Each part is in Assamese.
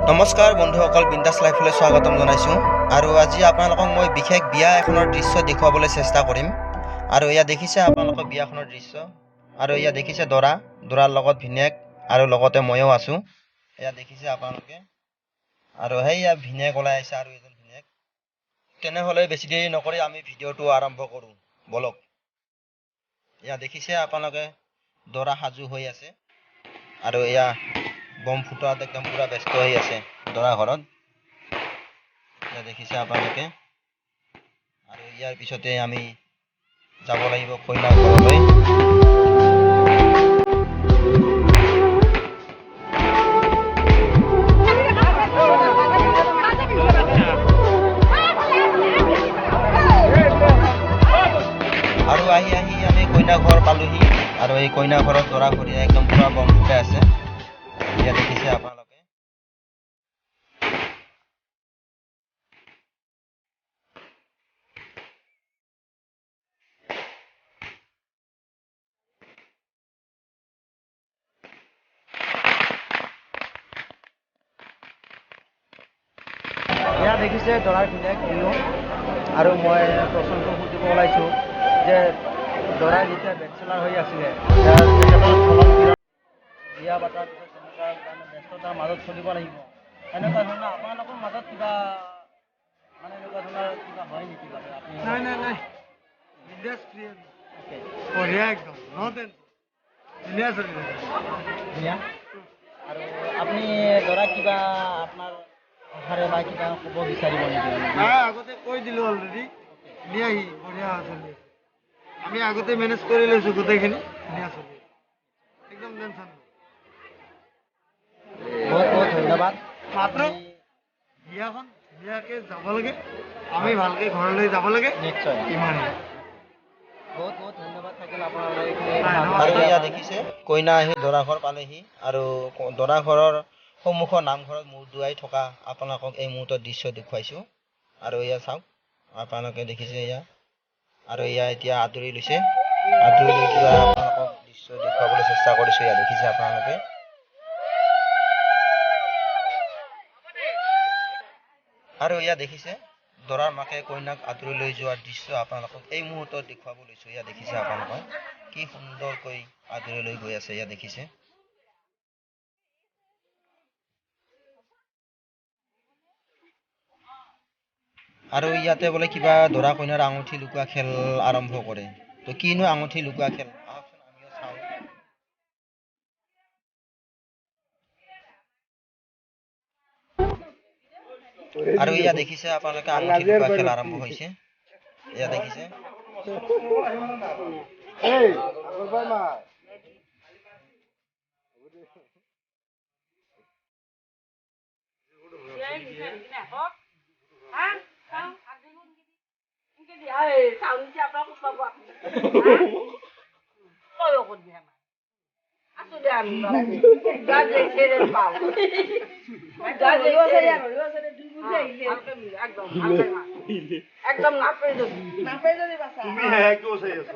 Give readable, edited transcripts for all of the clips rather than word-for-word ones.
নমস্কাৰ বন্ধুসকল, বিন্দাছ লাইফলৈ স্বাগতম জনাইছোঁ। আৰু আজি আপোনালোকক মই বিশেষ বিয়া এখনৰ দৃশ্য দেখুৱাবলৈ চেষ্টা কৰিম। আৰু এয়া দেখিছে আপোনালোকে বিয়াখনৰ দৃশ্য। আৰু এয়া দেখিছে দৰাৰ লগত ভিনেক আৰু লগতে ময়ো আছোঁ। এয়া দেখিছে আপোনালোকে। আৰু সেইয়া ভিনেক ওলাই আহিছে আৰু এজন ভিনেক। তেনেহ'লে বেছি দেৰি নকৰি আমি ভিডিঅ'টো আৰম্ভ কৰোঁ, বলক। এয়া দেখিছে আপোনালোকে দৰা সাজু হৈ আছে। আৰু এয়া বম ফুটোৱাত একদম পুৰা ব্যস্ত হৈ আছে দৰা ঘৰত। এয়া দেখিছে আপোনালোকে। আৰু ইয়াৰ পিছতে আমি যাব লাগিব কইনা ঘৰলৈ। আৰু আহি আমি কইনা ঘৰ পালোহি। আৰু এই কইনা ঘৰত দৰা ঘৰীয়া একদম পুৰা বম ফুটাই আছে। এয়া দেখিছে আপোনালোকে। এয়া দেখিছে দৰাৰ ভিনেক দিলোঁ। আৰু মই প্ৰশ্নটো সুধিব ওলাইছোঁ যে দৰা যেতিয়া বেচেলাৰ হৈ আছিলে, তেখেতৰ চলন ফিৰণ বিয়া পতাৰ পিছত তেনেকুৱা কাৰণে ব্যস্ততাৰ মাজত চলিব লাগিব, এনেকুৱা ধৰণৰ আপোনালোকৰ মাজত কিবা মানে এনেকুৱা ধৰণৰ কিবা হয় নেকি বাৰু? নাই বঢ়িয়া একদম ধুনীয়া চলি ধুনীয়া। আৰু আপুনি দৰা কিবা আপোনাৰ ভাষাৰে বা কিবা ক'ব বিচাৰিব নেকি? আগতে কৈ দিলোঁ অলৰেডি। ধুনীয়াহি বঢ়িয়া চলি আছে। আমি আগতে মেনেজ কৰি লৈছোঁ গোটেইখিনি। ধুনীয়া চলি আছে, একদম টেনশ্যন নাই। বহুত বহুত ধন্যবাদ। মাত্ৰ বিয়াখন ধুনীয়াকৈ যাব লাগে, আমি ভালকৈ ঘৰলৈ যাব লাগে। নিশ্চয় ইমানেই। বহুত বহুত ধন্যবাদ থাকিল আপোনালৈ। আৰু এয়া দেখিছে কইনা আহি দৰা ঘৰ পালেহি। আৰু দৰা ঘৰৰ সন্মুখৰ নামঘৰত মূৰ দোৱাই থকা আপোনালোকক এই মুহূৰ্তত দৃশ্য দেখুৱাইছোঁ। আৰু এয়া চাওক আপোনালোকে দেখিছে এয়া। আৰু এয়া এতিয়া আদৰি লৈছে। আদৰি লৈ যোৱা আপোনালোকক দৃশ্য দেখুৱাবলৈ চেষ্টা কৰিছোঁ। এয়া দেখিছে আপোনালোকে। আৰু এয়া দেখিছে দৰাৰ মাকে কইনাক আদৰি লৈ যোৱাৰ দৃশ্য আপোনালোকক এই মুহূৰ্তত দেখুৱাব লৈছোঁ। এয়া দেখিছে আপোনালোকে কি সুন্দৰকৈ আদৰি লৈ গৈ আছে। এয়া দেখিছে। আৰু ইয়াতে বোলে কিবা দৰা কইনাৰ আঙুঠি লুকুৱা খেল আৰম্ভ কৰে। তো কিনো আঙুঠি লুকুৱা খেল, আহকচোন আমিও চাওঁ। আৰু এয়া দেখিছে আপোনালোকে আঙুঠি লুকুৱা খেল আৰম্ভ হৈছে। এয়া দেখিছে। একদম নাপে যদি তুমি হ্যাঁ কেউ চাই আছো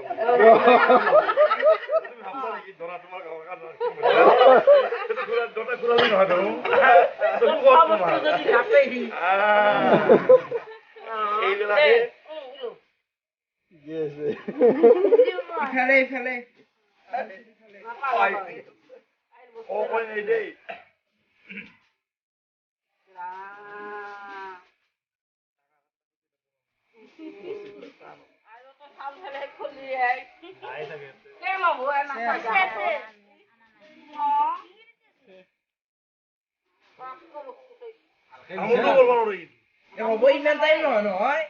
ফেলে হ'ব ইমান টাইম নহয় নহয়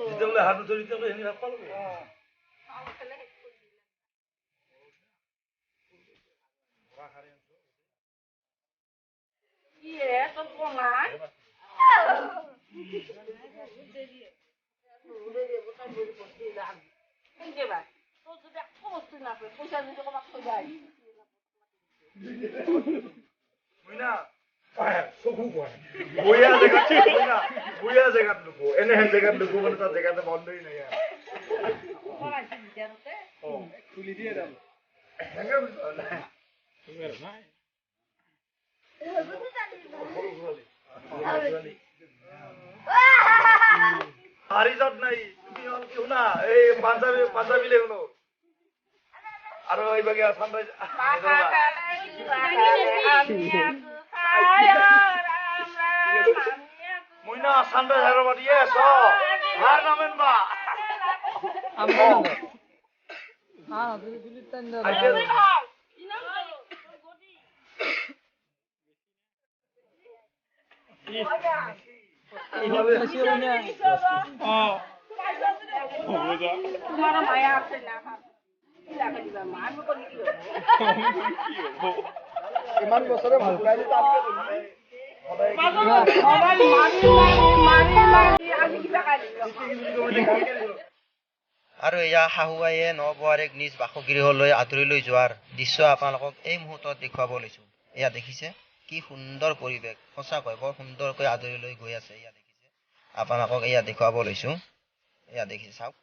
যেতিয়ালৈ হাত ধৰি তেতিয়ালৈ হেৰি নাপালো বঢ়িয়া জেগাত নুকো এনেহেন জেগাত নুকো মানে তাৰ জেগাতে বন্ধই নাই খুলি দিয়ে হাৰিজত নাই তুমি হ'ল কি শুনা এই পাঞ্জাবী লৈ শুনো আৰু এইভাগে সানৰাইজ মইনা সানৰাইজ আৰু বাদ ইয়েছ হাৰ নামেন বা ইমান বছৰে ভাল পাই আৰু এয়া শাহুৱাইয়ে নবোৱাৰীক নিজ বাসগৃহলৈ আদৰি লৈ যোৱাৰ দৃশ্য আপোনালোকক এই মুহূৰ্তত দেখুৱাব লৈছো। এয়া দেখিছে কি সুন্দৰ পৰিৱেশ, সঁচাকৈ বৰ সুন্দৰকৈ আদৰি লৈ গৈ আছে। এয়া দেখিছে আপোনালোকক এয়া দেখুৱাব লৈছো। এয়া দেখিছে চাওক।